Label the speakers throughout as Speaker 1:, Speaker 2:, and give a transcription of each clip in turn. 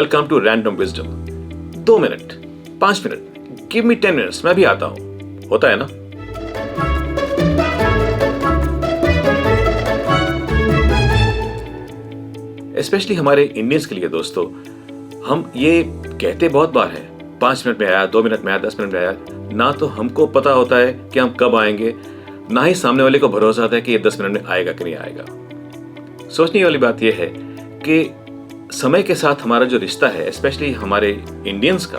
Speaker 1: Welcome to random wisdom. 2 minute, 5 minute, give me 10 minutes, मैं भी आता हूं। होता है ना? स्पेशली हमारे इंडियंस के लिए दोस्तों, हम ये कहते बहुत बार है 5 मिनट में आया, 2 मिनट में आया, 10 मिनट में आया। ना तो हमको पता होता है कि हम कब आएंगे, ना ही सामने वाले को भरोसा होता है कि ये 10 मिनट में आएगा कि नहीं आएगा। सोचने वाली बात यह है कि समय के साथ हमारा जो रिश्ता है, स्पेशली हमारे इंडियंस का,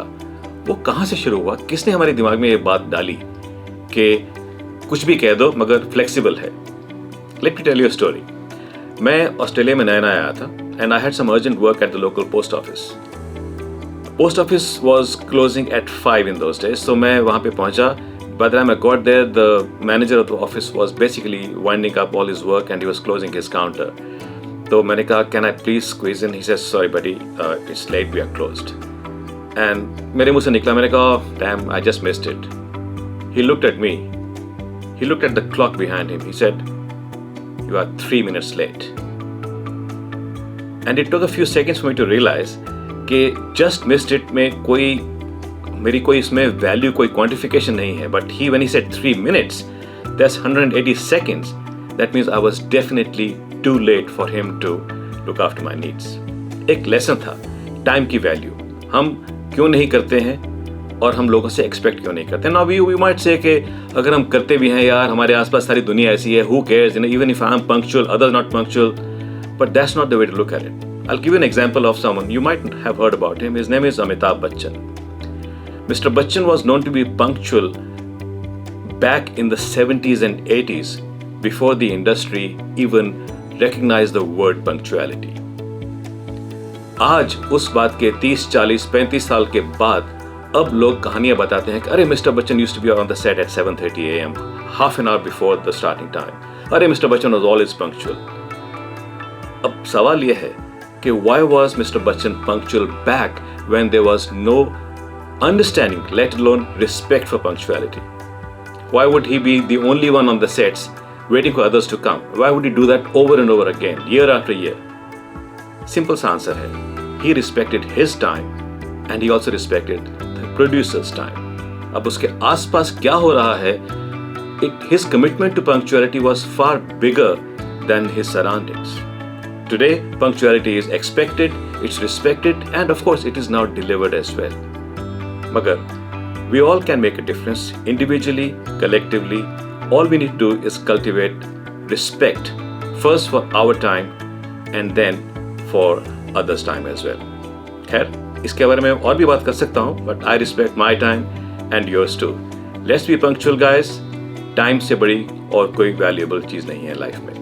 Speaker 1: वो कहाँ से शुरू हुआ, किसने हमारे दिमाग में ये बात डाली कि कुछ भी कह दो मगर फ्लेक्सिबल है। Let me tell you a story. मैं ऑस्ट्रेलिया में नया आया था and I had some urgent work at the local post office. Post office was closing at 5 in those days, so मैं वहाँ पे पहुँचा। By the time I got there, the manager of the office was basically winding up all his work and he was closing his counter. तो मैंने कहा, can I please squeeze in? He says, sorry buddy, it's late, we are closed. And मेरे मुंह से निकला, मैंने कहा, damn, I just missed it. He looked at me. He looked at the clock behind him. He said, you are 3 minutes late. And it took a few seconds for me to realize कि just missed it में मेरी कोई इसमें value, कोई quantification नहीं है। But he when he said 3 minutes, that's 180 seconds. That means I was definitely too late for him to look after my needs. एक lesson था टाइम की वैल्यू, हम क्यों नहीं करते हैं और हम लोगों से एक्सपेक्ट क्यों नहीं करते। नाउ वी माइट से कि अगर हम करते भी हैं, यार हमारे आसपास सारी दुनिया ऐसी है, who cares, even if I am punctual, others not punctual, but that's not the way to look at it. I'll give you an example of someone you might have heard about him. His name is Amitabh Bachchan. Mr. Bachchan was known to be punctual back in the 70s and 80s, before the industry even recognized the word punctuality. आज उस बात के 30, 40, 35 साल के बाद अब लोग कहानियां बताते हैं कि अरे mister Bachchan used to be on the set at 7:30 AM, half an hour before the starting time. अरे mister Bachchan was always punctual. अब सवाल यह है कि why was Mr. Bachchan punctual back when there was no understanding, let alone respect for punctuality? Why would he be the only one on the sets waiting for others to come? Why would he do that over and over again, year after year? Simple answer है, he respected his time and he also respected the producer's time. अब उसके आसपास क्या हो रहा है, his commitment to punctuality was far bigger than his surroundings. Today, punctuality is expected, it's respected, and of course it is now delivered as well. मगर we all can make a difference individually, collectively. All we need to do is cultivate respect, first for our time and then for others' time as well. खैर, इसके बारे में और भी बात कर सकता हूँ, but I respect my time and yours too. Let's be punctual guys. Time से बड़ी और कोई valuable चीज़ नहीं है लाइफ में.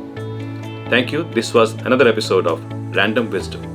Speaker 1: Thank you. This was another episode of Random Wisdom.